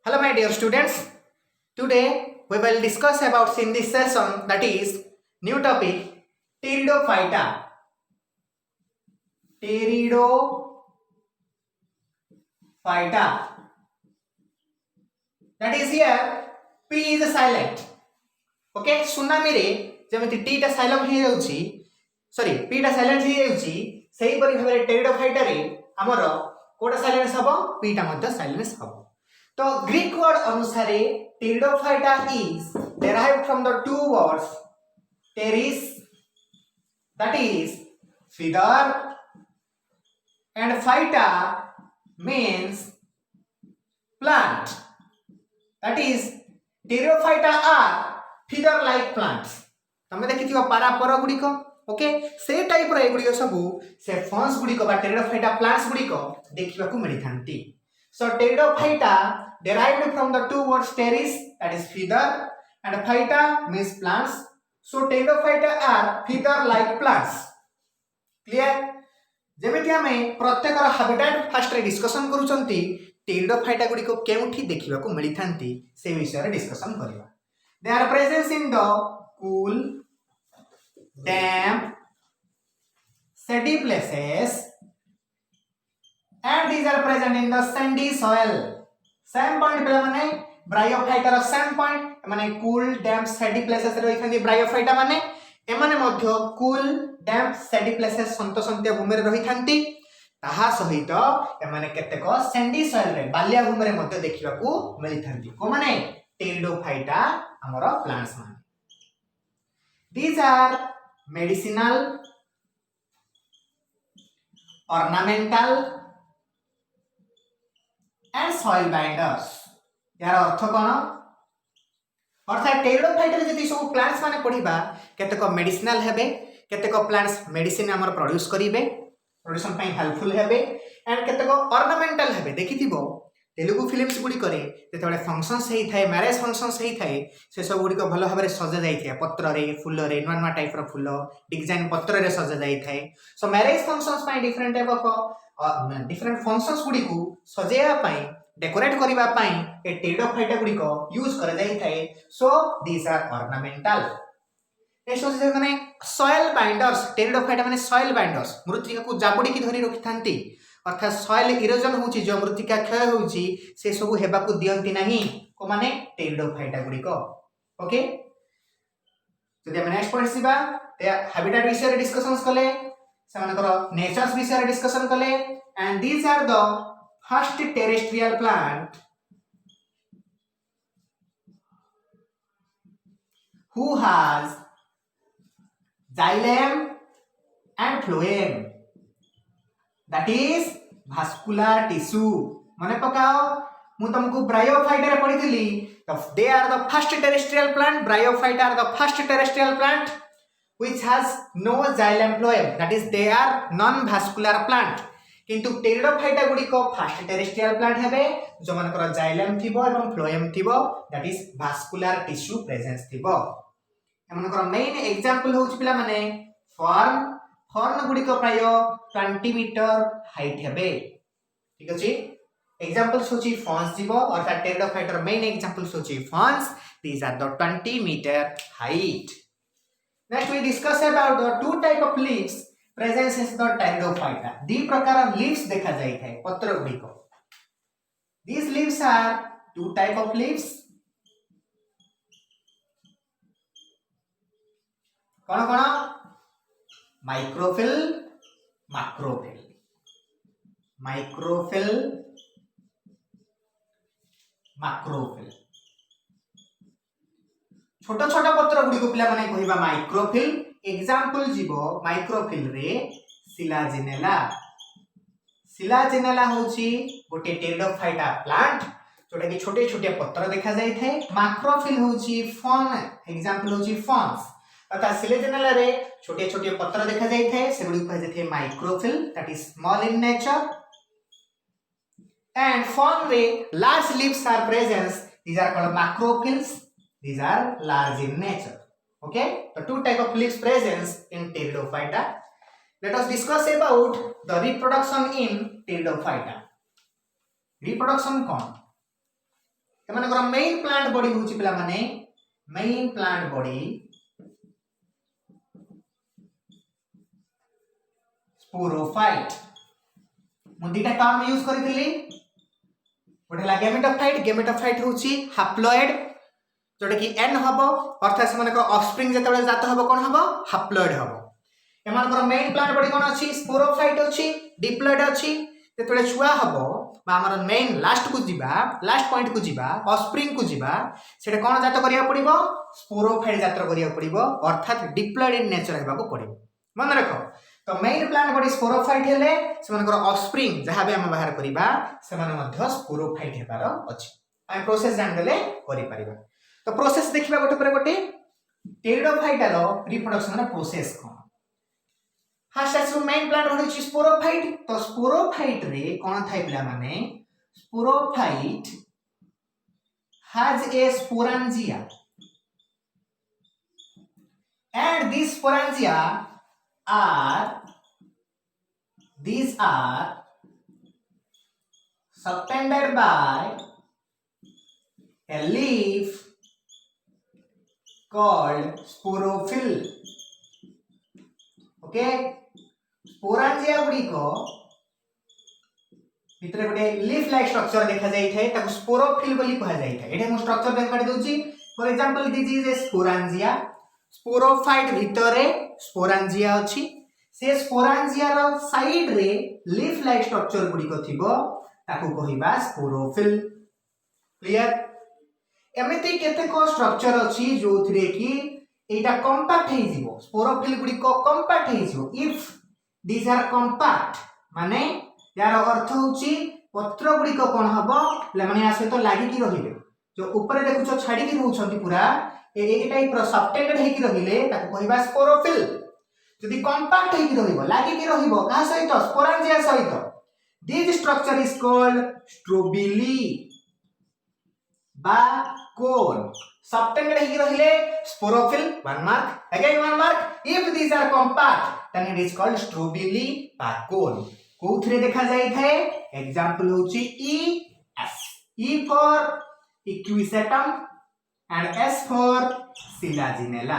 Hello my dear students. Today we will discuss about in this session, that is new topic, Pteridophyta. Pteridophyta. That is here P is silent. Okay, tsunami रे जेमति T टा silent हे जाउची, sorry P टा silent हे जाउची, सेही परि भाबरे pteridophyta रे हमर Kota silence हबो, P टा मध्ये साइलेंस हबो. तो ग्रीक वर्ड अनुसारे pteridophyta is derived from the two words teres, that is feather, and phyta means plant, that is pteridophyta are feather like plants. तमे देखिथिबो पारापर गुडी को, ओके से टाइप रो एगुडी सबु से फॉन्स गुडी को बा टेरिडोफाइटा प्लांट्स गुडी को देखिबा को मिली थांती. So pteridophyta derived from the two words teres, that is feather, and phyta means plants. So pteridophyta are feather like plants. Clear? जेमिति हमें प्रत्येक habitat first ray discussion करूचंती pteridophyta गुडी को केउठी देखिबा को मिली थांती से विषय रे discussion करिवा. They are present in the cool, damp, sandy places, and these are present in the sandy soil. Same point पे माने ब्रायोफाइटा रो सेम पॉइंट माने कूल डैम्प सैंडी प्लेसेस रे रहिथांती ब्रायोफाइटा माने एमाने मध्य कूल डैम्प सैंडी प्लेसेस संतसंत्य भूमि रे रहिथांती. ताहा सहित एमाने केतेक सैंडी सॉइल रे बालिया भूमि रे मध्य देखिबा को मिलिथांती. को माने टेरिडोफाइटा हमर प्लांट्स माने. These are medicinal, ornamental, and soil binders. यार अर्थ कोन? अर्थात टेरिडोफाइटा रे जति सब प्लांट्स माने पढिबा केतेक मेडिसिनल हेबे, केतेक प्लांट्स मेडिसिन हमर प्रोड्यूस करिवे, प्रोडक्शन पई हेल्पफुल हेबे, एंड केतेक ऑर्नामेंटल हेबे. देखिथिबो तेलुगु फिल्म्स गुडी करे जेतबे फंक्शंस हेई थाए, मैरिज फंक्शंस हेई थाए, से सब गुडी को भलो भाबरे सजा जाई थाए पत्र रे, फूल रे, नवा नवा टाइप रो फूल डिजाइन पत्र रे सजा जाई थाए. सो मैरिज फंक्शंस पई different type of different functions गुडी को सजेया पई, डेकोरेट करिबा पई ए टेरिडोफाइटा गुडी को यूज कर जाई थाए. सो दीस आर ऑर्नामेंटल. नेक्स्ट होचे माने सॉइल बाइंडर्स. टेरिडोफाइटा माने सॉइल बाइंडर्स, मृत्तिका को जाबडी की धरि रखिथांती. अर्थात सॉइल इरोजन होची, जो मृत्तिका क्षय होची से सब हेबा को दियंती नाही को माने टेरिडोफाइटा गुडी को. ओके, जदि हम नेक्स्ट पॉइंट सिबा ते हैबिटेट विषय रे डिस्कशंस कले, समानकर नेचर्स विषय रे डिस्कशन कले, and these are the first terrestrial plant who has xylem and phloem, that is vascular tissue. मने पकाओ मु तुमको ब्रायोफाइटा रे पढिथिली. They are the first terrestrial plant. Bryophyta are the first terrestrial plant which has no xylem phloem, that is they are non vascular plant. किंतु pteridophyta गुडी को first terrestrial plant हेबे जो मानकर जाइलम थिबो एवं फ्लोएम थिबो, that is vascular tissue presence थिबो. एमनकर मेन एग्जांपल होउछ पिला माने फर्न. फर्न गुडी को प्राय 20 मीटर हाइट हेबे. ठीक अछि. एग्जांपल्स होची फर्न्स थिबो, अर्थात टेरिडोफाइटा मेन एग्जांपल्स होची ferns. These are the 20 metre height. Next we discuss about the two type of leaves presence is the pteridophyta. दी प्रकार लीव्स देखा जाई थाए पत्र गुडी को. These leaves are two type of leaves. कोन कोन? माइक्रोफिल, मैक्रोफिल. माइक्रोफिल, मैक्रोफिल. छोटा छोटा पत्र गुडी को पिला माने कहिबा माइक्रोफिल. एग्जांपल जीवो माइक्रोफिल रे सिलाजिनेला. सिलाजिनेला होची गोटे टेरिडोफाइटा प्लांट जोटा कि छोटे छोटे पत्र देखा जाई थे. मैक्रोफिल होची फर्न. एग्जांपल होची फर्न्स. अर्थात सिलाजिनेला रे छोटे छोटे पत्र देखा जाई थे, से गुडी कहै थे microphyll, that is small in nature. And fern रे large leaves are present, these are called macrophylls. These are large in nature. Okay, the two type of leaves presence in Pteridophyta. Let us discuss about the reproduction in Pteridophyta. Reproduction कौन? एमानकर main plant body होची पिला माने main plant body sporophyte मु दुटा term use करथिली गोटे ला gametophyte होची haploid जोटा कि एन हबो अर्थात सेमानकर ऑफस्प्रिंग जेतेबेले जात हबो कोन हबो हैप्लॉइड हबो एमानकर मेन प्लांट बॉडी कोन अछि स्पोरोफाइट अछि डिप्लॉइड अछि जेतेबेले छुआ हबो बा हमर मेन लास्ट पॉइंट को जीवा ऑफस्प्रिंग को जीवा सेटा कोन जात करिया पड़िबो स्पोरोफाइट जात करिया पड़िबो अर्थात डिप्लॉइड इन नेचर हेबाको पड़िबो मन रखो तो मेन प्लांट बॉडी स्पोरोफाइट हेले सेमानकर ऑफस्प्रिंग जहां भी हम बाहर करिबा सेमान मध्य स्पोरोफाइट हेबार अछि हम प्रोसेस जान देले करि परिबा तो प्रोसेस देखिबा गोटे पर गोटे टेरिडोफाइट रो रिप्रोडक्शन प्रोसेस कोन फर्स्ट आसु मेन प्लांट बॉडी अछि स्पोरोफाइट तो स्पोरोफाइट रे कोन थाइ पिला माने sporophyte has a sporangia and these are subtended by a leaf called sporophyll. Okay, sporangia गुडी को भितर गोटे लीफ लाइक स्ट्रक्चर देखा जाई थाए ताको स्पोरोफिल बोली कहा जाई थाए एठे मु स्ट्रक्चर देख काटी दोची for example this is a sporangia sporophyte भितरे स्पोरांजिया अछि से स्पोरांजिया रो साइड रे लीफ लाइक स्ट्रक्चर गुडी को थिबो ताको कहिबा स्पोरोफिल क्लियर एमिति केते को स्ट्रक्चर अछि जोथिरे कि एटा कॉम्पैक्ट हे जिवो स्पोरोफिल गुडी को कॉम्पैक्ट हे जिवो इफ दिस आर कॉम्पैक्ट माने यार अर्थ होची पत्र गुडी को कोन हबो माने आ सहित लागि कि रहिबे जो ऊपर देखुछो छाडी कि रहउछंती पूरा ए टाइप रो सबटेंडेड हे कि रहिले ताको कहिबा स्पोरोफिल जदि कॉम्पैक्ट हे कि रहिबो लागि कि रहिबो का सहित स्पोरांजिया सहित दिस स्ट्रक्चर इज कॉल्ड स्ट्रोबिली बा कोन सबटेंडेड हे कि रहिले sporophyll one mark again one mark if these are compact then it is called स्ट्रोबिली बा कोन कोथरे देखा जाई थाए एग्जांपल होची E S E for Equisetum and S for Silaginella.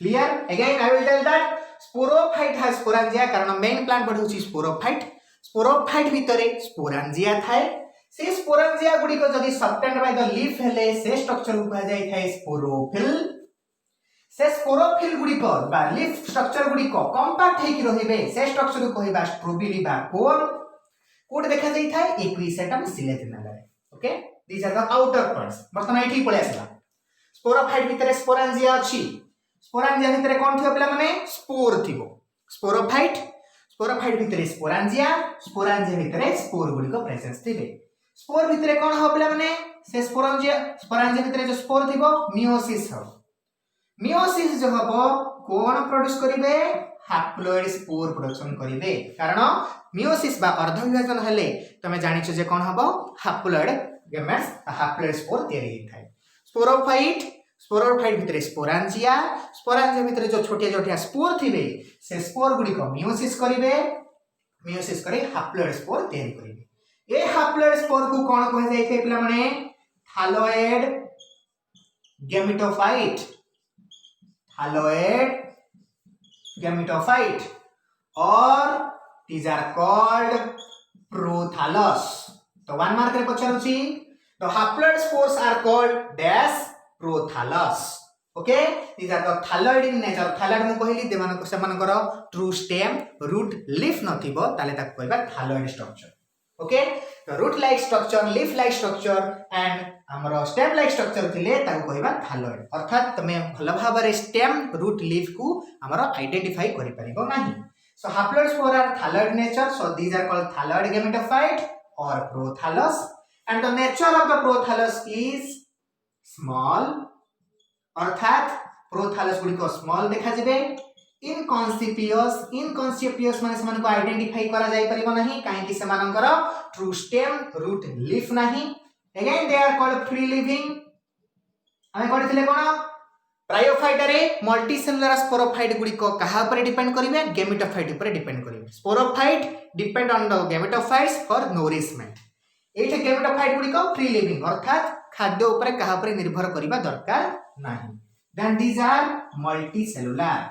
Clear? Again, I will tell that sporophyte has sporangia कारण main plant body होची sporophyte. Sporophyte भितरे sporangia थाए. से sporangia गुडी को जदी subtended by the leaf हेले से स्ट्रक्चर को कहा जाय थाए sporophyll. से sporophyll गुडी को बा leaf स्ट्रक्चर गुडी को compact हे कि रहिबे से स्ट्रक्चर को कहबा strobili बा कोन कोड देखा जाय थाए equisetum silaginella. Okay? These are the outer parts. बर्तमान एठी पळे आसला स्पोरोफाइट भितरे स्पोरांजिया अछि स्पोरांजिया भितरे कोन थियो पिला माने स्पोर थिबो स्पोरोफाइट भितरे स्पोरांजिया भितरे स्पोर गुडी को प्रेजेंस थिबे स्पोर भितरे कोन हो पिला माने से स्पोरांजिया भितरे जो स्पोर थिबो मियोसिस हो मियोसिस जो हबो कोन प्रोड्यूस करिवे हैप्लॉइड स्पोर प्रोडक्शन करिवे कारण मियोसिस बा अर्धविभाजन हेले तमे जानिछो जे कोन हबो हैप्लॉइड गेमेट्स हैप्लॉइड स्पोर तयारी थाए स्पोरोफाइट भितरे स्पोरांजिया भितरे जो छोटिया स्पोर थिबे से स्पोर गुडी को मियोसिस करे हैप्लॉइड स्पोर तयारी करिवे ए हैप्लॉइड स्पोर को कोन कह जाय छै पिला माने थालोइड गेमेटोफाइट और these are called prothallus तो वन मार्क रे पछारुची तो haploid spores are called dash prothallus okay these are the thalloid in nature thalloid मु कहली देमान सेमानकर ट्रू स्टेम रूट लीफ नथिबो ताले ताक कहबा thalloid स्ट्रक्चर ओके तो root like structure leaf like structure and हमर स्टेम लाइक स्ट्रक्चर थिले ताको कहबा thalloid अर्थात तमे भल भाबरे स्टेम रूट लीफ को हमर आइडेंटिफाई करि परिबो नाही so haploid spore are thalloid nature so these are called thalloid gametophyte or prothallus and the nature of the prothallus is small अर्थात prothallus गुडी को स्मॉल देखा जिवे इनकॉन्सिपियस माने समान को आइडेंटिफाई करा जाय परिबो नाही काहे कि समानकर ट्रू स्टेम रूट लीफ नाही again they are called free living हमें पढिथिले कोन ब्रायोफाइट रे मल्टीसेलुलर स्पोरोफाइट गुडी को कहा पर डिपेंड करिवे गेमेटोफाइट ऊपर डिपेंड करिवे sporophyte depend on the gametophytes for nourishment एठे गैमेटोफाइट गुडी को फ्री लिविंग अर्थात खाद्य ऊपर कहा ऊपर निर्भर करिबा दरकार नाही then these are multicellular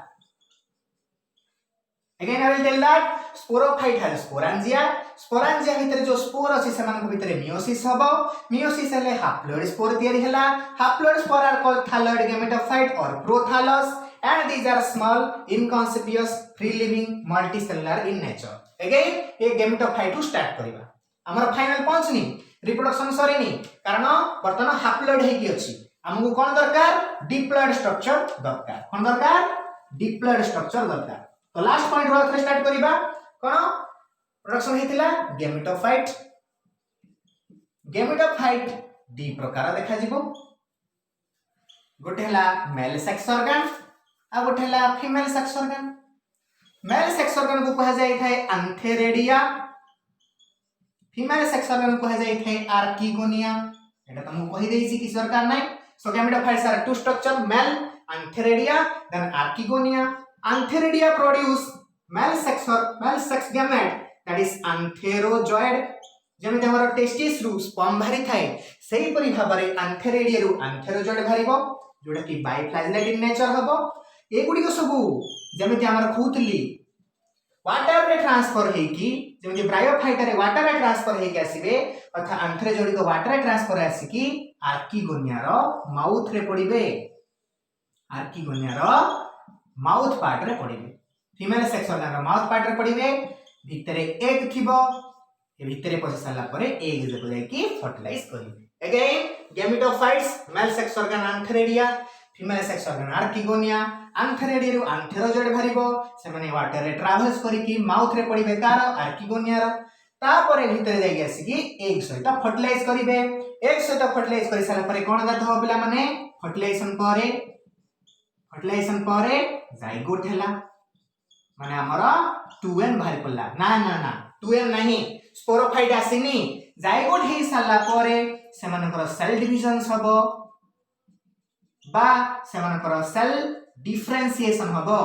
again I will tell that sporophyte has sporangia sporangia भितर जो स्पोर अछि समान भितर मियोसिस हबो मियोसिस हेले हाप्लोइड स्पोर तयारी हला haploid spore are called thalloid gametophyte और prothallus and these are small inconspicuous free living multicellular in nature again ये गैमेटोफाइट टू स्टार्ट करिबा हमर फाइनल पहुंचनी रिप्रोडक्शन सरीनी कारण वर्तमान हाप्लोइड हे की अछि हमकु कोन दरकार डिप्लॉयड स्ट्रक्चर दरकार कोन दरकार डिप्लॉयड स्ट्रक्चर दरकार तो लास्ट पॉइंट रो स्टार्ट करिबा कोन प्रोडक्शन हेतिला गैमेटोफाइट दी प्रकार देखा जिवो गोटे हला मेल सेक्स ऑर्गन आ गोटे हला female sex organ male sex organ को कहा जाय थाए एंथेरेडिया फीमेल सेक्स ऑर्गन को कहा जाय थाए आर्किगोनिया एटा तुमको कहि देइछि कि सरकार नै so gametophytes are two structure male antheridia then archegonia antheridia produce male sex gamete that is antherozoid जेमे हमर टेस्टिस रु स्पर्म भारी थाए सेही परि भाबरे एंथेरेडिया रु एंथेरोजॉइड भारिबो जोटा कि बाइफ्लैजेलेट इन नेचर हबो एगुडी को सब जेमे हमर खुतली वाटर रे ट्रांसफर हे की जेमे ब्रायोफाइट रे वाटर रे ट्रांसफर हे के आसीबे अथा एंथेरोजॉइड को वाटर रे ट्रांसफर आसी की आर्किगोनिया रो माउथ रे पडिबे आर्किगोनिया रो माउथ पार्ट रे पडिबे फीमेल सेक्स ऑर्गन रो माउथ पार्ट रे पडिबे भितरे एग थिबो ए भितरे पसि साला परे एग जे को जाय की फर्टिलाइज करिबे again gametophytes male sex organ antheridia female sex organ archegonia antheridia रु एंथेरोजॉइड भारिबो से माने वाटर रे ट्रैवल्स करी की माउथ रे पडिबे कार आर्किगोनिया रो तापरे भितरे जाय आसी की एग सहित फर्टिलाइज करिबे एग सहित फर्टिलाइज करि साला परे कोन गाथ हो पिला माने फर्टिलाइजेशन परे जाइगोट हैला माने हमरा 2n भारी पड़ला ना ना ना 2n नहीं स्पोरोफाइट आसीनी जाइगोट हे साला परे सेमानकर सेल डिविजन हबो बा सेमानकर सेल डिफरेंशिएशन हबो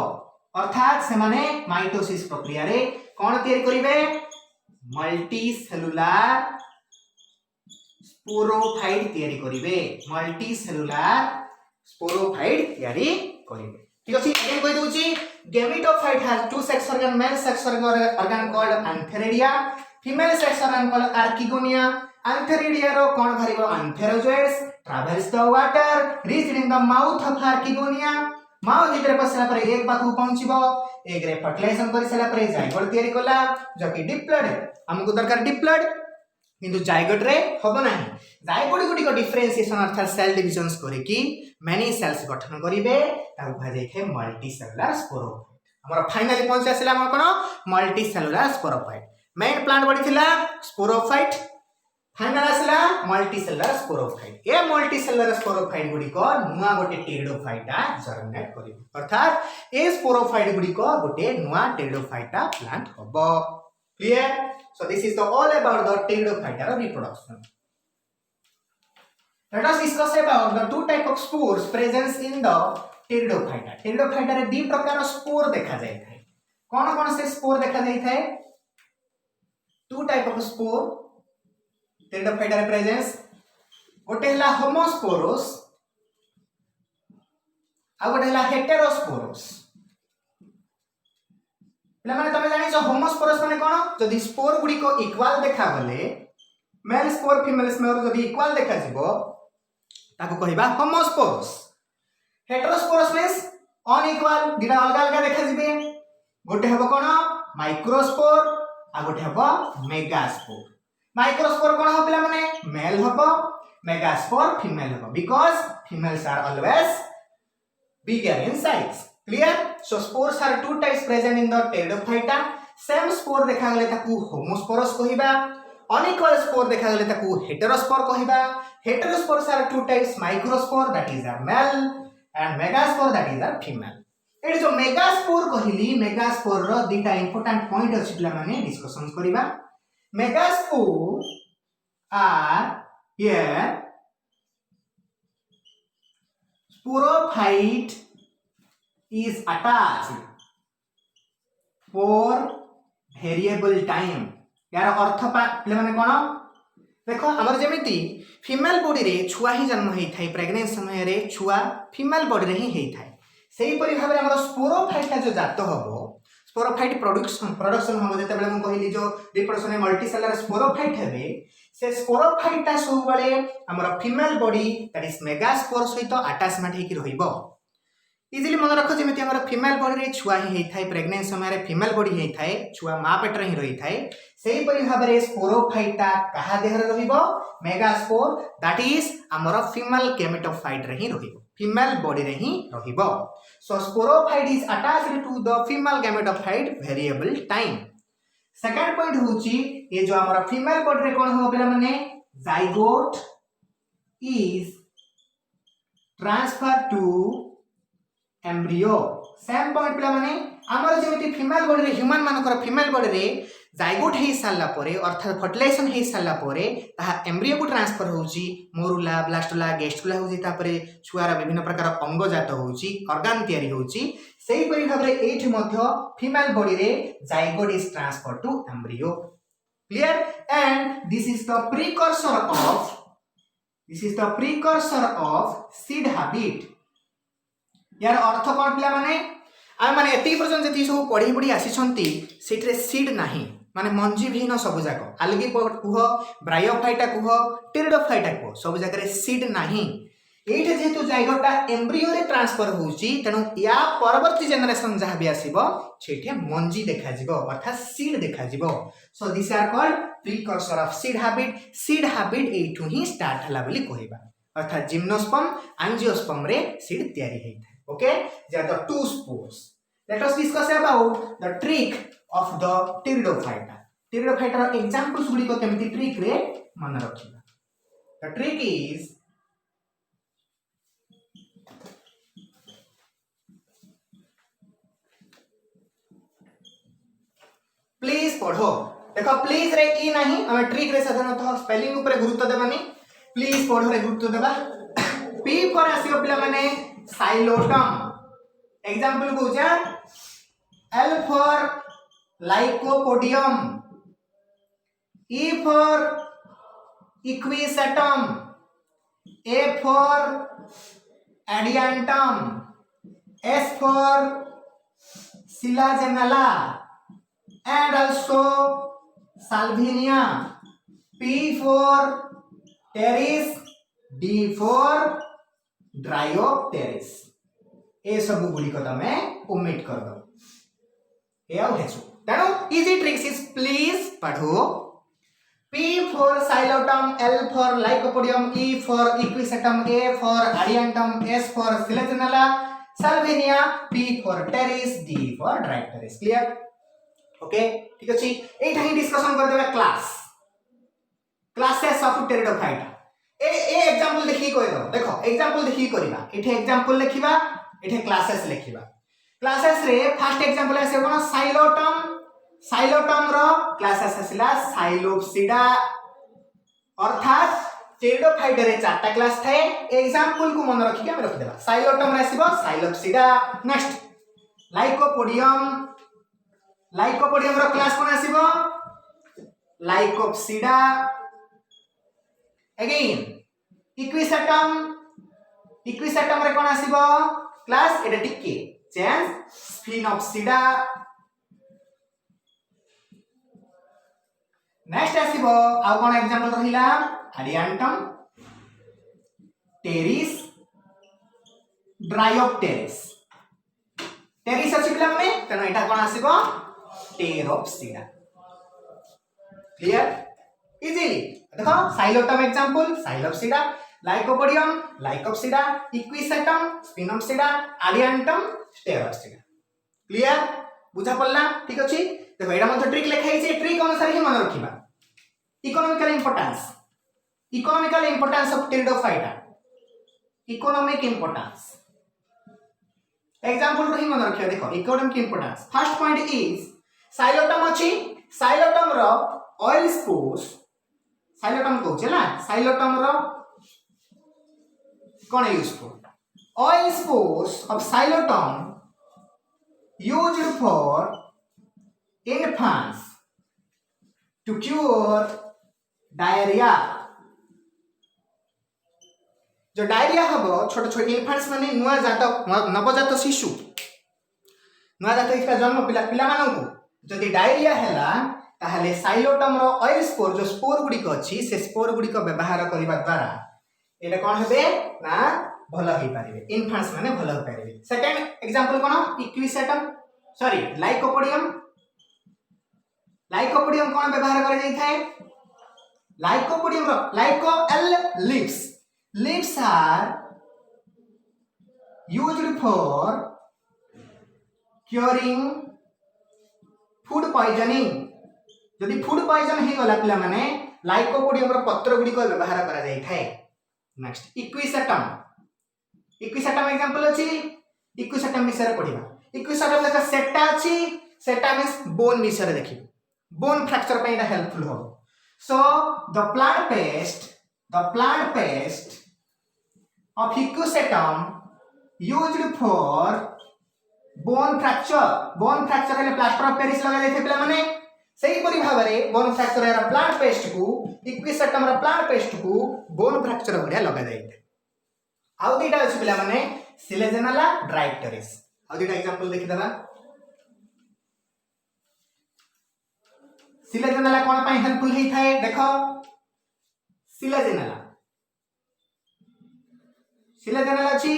अर्थात सेमाने माइटोसिस प्रक्रिया रे कोन तयार करिवे मल्टी सेलुलर स्पोरोफाइट तयारी करिवे मल्टी सेलुलर स्पोरोफाइट तयारी करिवे ठीक अछि अगेन कहि दोछि gametophyte has two sex organ male sex organ called antheridia female sex organ called archegonia antheridia रो कोन भरिबो antherozoids travels the water reached in the mouth of archegonia mouth भीतर पसला पर एक पाखु पहुंचबो एक रे फर्टिलाइजेशन करि सला पर जाइगोट तयारी कला जो कि डिप्लॉयड हमको दरकार डिप्लॉयड किंतु जाइगोट रे होबो नाही जाइगोट गुडी को डिफरेंशिएशन अर्थात सेल डिविजन्स करे कि मेनी सेल्स गठन करिवे ताकू कहा जाय थे मल्टी सेलुलर स्पोरोफाइट हमर फाइनली पहुंच आसिला हम कोन multicellular sporophyte main plant body थिला स्पोरोफाइट फाइनल आसिला मल्टी सेलुलर स्पोरोफाइट ए मल्टी सेलुलर स्पोरोफाइट गुडी को नुवा गोटे टेरिडोफाइटा जर्मिनेट करिवे अर्थात ए स्पोरोफाइट गुडी को गोटे नुवा टेरिडोफाइटा प्लांट होबो clear so this is the all about the pteridophyta reproduction let us discuss about the two type of spores presence in the pteridophyta रे दी प्रकार स्पोर देखा जाय थाए कोन से स्पोर देखा जाय थाए two type of spore pteridophyta रे प्रेजेंस गोटे हला होमोस्पोरोस आ गोटे हला हेटेरोस्पोरोस माने तमे जानि जो होमोस्पोरस माने कोन जदि स्पोर गुडी को इक्वल देखा गले मेल स्पोर फीमेल स्पोर जदि इक्वल देखा जिवो ताको कहिबा होमोस्पोरस हेटेरोस्पोरस मींस अनइक्वल दिना अलग अलग देखा जिबे गोटे हबो कोन माइक्रोस्पोर आ गोटे हबो मेगास्पोर माइक्रोस्पोर कोन हो पिला माने मेल हबो मेगास्पोर फीमेल हबो because females are always bigger in size clear so spores are two types present in the pteridophyta same spore देखा गले ताकू होमोस्पोरस कहिबा unequal spore देखा गले ताकू हेटेरोस्पोर कहिबा heterospores are two types microspore that is a male and megaspore that is a female एडी जो megaspore कहिली megaspore रो दुटा इंपोर्टेंट पॉइंट अछि पिला माने डिस्कशन करिबा megaspore are here sporophyte is attached for variable time यार अर्थ पा माने कोन देखो आमर जमीती फीमेल बॉडी रे छुआ ही जन्म होता है प्रेग्नेंसी समय रे छुआ फीमेल बॉडी रे ही होता है सही परि भाबरे हमर स्पोरोफाइटा जो जात हबो स्पोरोफाइट प्रोडक्शन हम जते बेले हम कहली जो रिप्रोडक्शन में मल्टीसेलर स्पोरोफाइट हेबे से स्पोरोफाइटा सब बेले हमर female body that is megaspore सहित अटैचमेंट हेकी रहिबो इजिली मन रख जमी आम फीमेल बॉडी रे छुआ ही होता है प्रेग्नेंसी समय फीमेल बॉडी होता है छुआ माँ पेट ही रही है सही परि भाव में स्पोरोफाइटा कहा देह रहिबो मेगास्पोर दैट इज हमर फीमेल गेमेटोफाइट रे ही रहिबो फीमेल बॉडी रे ही रहिबो so sporophyte is attached to the female gametophyte variable time second point होची ये जो हमर फीमेल बॉडी रे कोन हो पिला माने zygote is transfer to embryo same point पिला माने हमर जेमिति फीमेल बॉडी रे ह्यूमन मानकर फीमेल बॉडी रे जाइगोट हे साला परे अर्थात फर्टिलाइजेशन हे साला परे ता एम्ब्रियो को ट्रांसफर होउची मोरुला ब्लास्टुला गेस्टुला होउची तापरे छुआरा विभिन्न प्रकार अंग जात होउची ऑर्गन तयारी होउची सेही परि भाबरे एठी मध्य फीमेल बॉडी रे zygote is transfer to embryo clear and this is the precursor of seed habit यार अर्थ कौन पिला माने आम मैंने एति पर्यंत जी सब पढ़ी पढ़ी आसी से सीड नाही माने मंजी विहीन सब जाक आलगी कुह ब्रायोफाइटा कुह टेरिडोफाइटा कुह सब जगह सीड नाही एठे जेहेतु जाइगोटा एम्ब्रियो रे ट्रांसफर होउची तेनु या परवर्ती जनरेशन जहाँ भी आसीबो सेठे मंजी देखा जिवो अर्थात सीड देखा जिवो so this are called precursor of seed habit एठु ही स्टार्ट हला बोली कहबा अर्थात जिम्नोस्पर्म एंजियोस्पर्म रे सीड तयारी हेता okay they are the two spores let us discuss about the trick of the pteridophyta examples गुडी को केमती ट्रिक रे मन रखिबा the trick is प्लीज पढ़ो देखो प्लीज रे ई नहीं हमें ट्रिक रे साधारणतः स्पेलिंग ऊपर गुरुत्व देबानी प्लीज पढ़ो रे गुरुत्व देबा p पर आसीबो पिला माने साइलोटम एग्जांपल कहूचा L for lycopodium E for equisetum A for adiantum S for silagenella and also salvinia P for pteris D for dryopteris ए सब गुडी को तमे ओमिट कर दो ए आउ हेचु तेनो इजी ट्रिक्स इज प्लीज पढ़ो P for xylotum L for lycopodium E for equisetum A for adiantum S for silagenella salvinia P for pteris D for Dryopteris clear okay ठीक अछि एठा ही डिस्कशन कर देबा classes of pteridophyta A example देखि कोइ दो देखो example देखि करिबा एठे एग्जांपल लिखिबा एठे क्लासेस लिखिबा क्लासेस रे फर्स्ट एग्जांपल आसे कोन साइलोटम रो क्लासेस आसिला साइलोप्सिडा अर्थात टेरिडोफाइटा रे चारटा क्लास थाए एग्जांपल को मन रखि के हम रख देबा साइलोटम रे आसीबो साइलोप्सिडा नेक्स्ट लाइकोपोडियम रो क्लास कोन आसीबो लाइकोप्सिडा अगेन इक्विसेटम रे कोन आसीबो क्लास एटा टिके चेंज स्फिनोप्सिडा नेक्स्ट आसीबो आ कोन एग्जांपल रहिला adiantum टेरिस ड्रायोप्टेरिस टेरिस अछि पिला माने तनो एटा कोन आसीबो टेरोप्सिडा क्लियर इजीली देखो psilotum example psilopsida lycopodium lycopsida equisetum sphenopsida adiantum pteropsida clear बुझा पड़ला ठीक अछि देखो एटा मतलब ट्रिक लिखाई छै ट्रिक अनुसार ही मन रखिबा economical importance of pteridophyta economic importance example रही मन रखियो देखो economic importance first point is psilotum अछि साइलोटम रो ऑयल स्पोर्स साइलोटम को चला साइलोटम रो कोन useful oil spores of psilotum used for infants to cure diarrhea जो डायरिया हम छोट छोट इनफांट्स माने नुआ जात नवजात शिशु नुआ जात इसका जन्म पिला पिला मानू जदि डायरिया हैला ताहले साइलोटम रो ऑयल स्पोर जो स्पोर गुडी को अछि से स्पोर गुडी को व्यवहार करबा द्वारा एले कोन हेबे ना भलो ही पारिबे इनफांट्स माने भलो हो पारिबे सेकंड एग्जांपल कोन इक्विसेटम सॉरी लाइकोपोडियम लाइकोपोडियम कोन व्यवहार कर जाई थाए लाइकोपोडियम रो लाइको एल leaves are used for curing food poisoning जदि फूड पॉइजन हे गला पिला माने लाइकोपोडियम रो पत्र गुडी को व्यवहार करा जाई थाए नेक्स्ट इक्विसेटम एग्जांपल अछि इक्विसेटम विषय पढिबा इक्विसेटम लेका सेटा अछि सेटा मींस बोन विषय देखि बोन फ्रैक्चर पे इटा हेल्पफुल हो so the plant paste of Equisetum used for bone fracture ले प्लास्टर ऑफ पेरिस लगा देथे पिला माने सही परि भाबरे बोन फ्रैक्चर रा प्लांट पेस्ट को इक्विसेटम रा प्लांट पेस्ट को बोन फ्रैक्चर भडिया लगा जाइते आउ दीटा अछि पिला माने सिलेजेनाला ड्राइप्टेरिस आउ दीटा एग्जांपल देखि दबा सिलेजेनाला कोन पई हेल्पफुल हे थाए देखो सिलेजेनाला अछि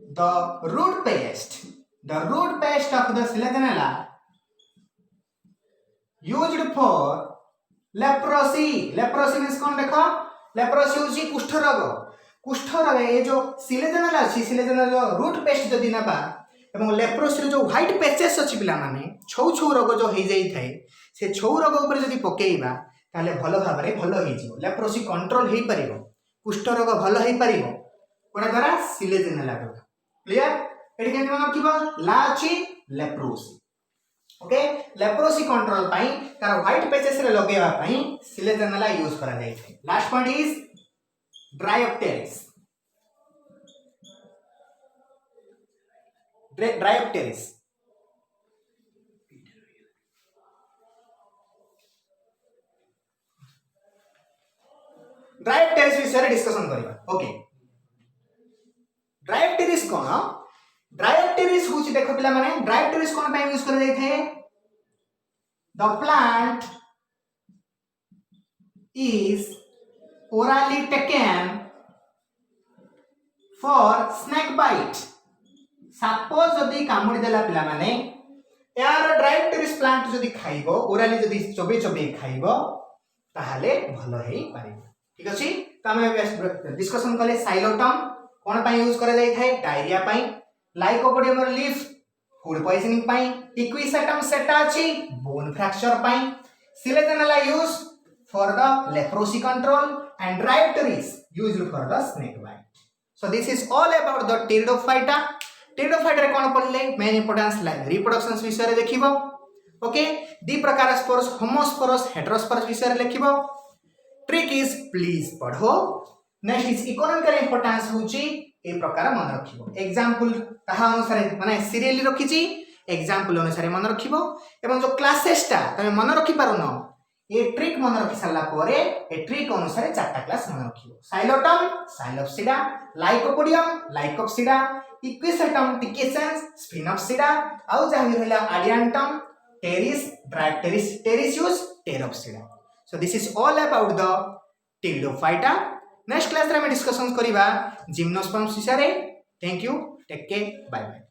the root paste of the Silaganella used for leprosy means कौन देखो leprosy होची कुष्ठ रोग ये जो Silaganella अछि Silaganella root paste जदि नबा एवं लेप्रोसी जो व्हाइट पैचेस अछि पिला माने छौ रोग जो हे जाई थाए से छौ रोग ऊपर जदि पकेइबा ताले भलो भाबरे भलो हे जिवो लेप्रोसी कंट्रोल हे परिबो कुष्ठ रोग भलो हे परिबो कोना द्वारा Silaganella द्वारा क्लियर एटी केन मन रखिबो ला अछि लेप्रोसी ओके लेप्रोसी कंट्रोल पई तार व्हाइट पैचेस रे लगेबा पई सिलेजेनाला यूज करा जाय छै लास्ट पॉइंट इज ड्राइप्टेरिस विषय डिस्कशन करिबा ओके ड्राइप्टेरिस कोन ड्राइप्टेरिस होची देखो पिला माने ड्राइप्टेरिस कोन पय यूज कर जाय थे the plant is orally taken for snake bite suppose जदी कामुडी देला पिला माने यार ड्राइप्टेरिस प्लांट जदी खाइबो ओराली जदी चबे खाइबो ताहाले भलो हेई पारिबो ठीक अछि त हम डिस्कशन कले साइलोटम कोन पय यूज करा जाय थाए डायरिया पय लाइकोपोडियम लीफ फूड पॉइजनिंग पय इक्विसेटम सेटा अछि बोन फ्रैक्चर पय selaginella use for the leprosy control and dryopteris used for the snake bite so this is all about the pteridophyta रे कोन पढले मेन इंपोर्टेंस रिप्रोडक्शन विषय रे देखिबो okay दी प्रकार sporous homosporous heterosporous विषय रे लिखिबो ट्रिक इज प्लीज पढो next is economical importance होची ए प्रकार मन रखिबो एग्जांपल ताहा अनुसार माने सीरियली रखिची एग्जांपल अनुसार मन रखिबो एवं जो क्लासेस ता तमे मन रखि पारुनो ये ट्रिक मन रखि साला परे ए ट्रिक अनुसार चारटा क्लास मन रखिबो साइलोटम साइलोप्सिडा लाइकोप्सिडा इक्विसेटम टिकेसेंस स्पिनोप्सिडा आउ जाहि रहला आडियांटम टेरिस ड्राइप्टेरिस टेरिसियस pteropsida so this is all about the pteridophyta next class रे हम डिस्कशन करिबा जिम्नोस्पर्म्स विषय रे thank you take care bye bye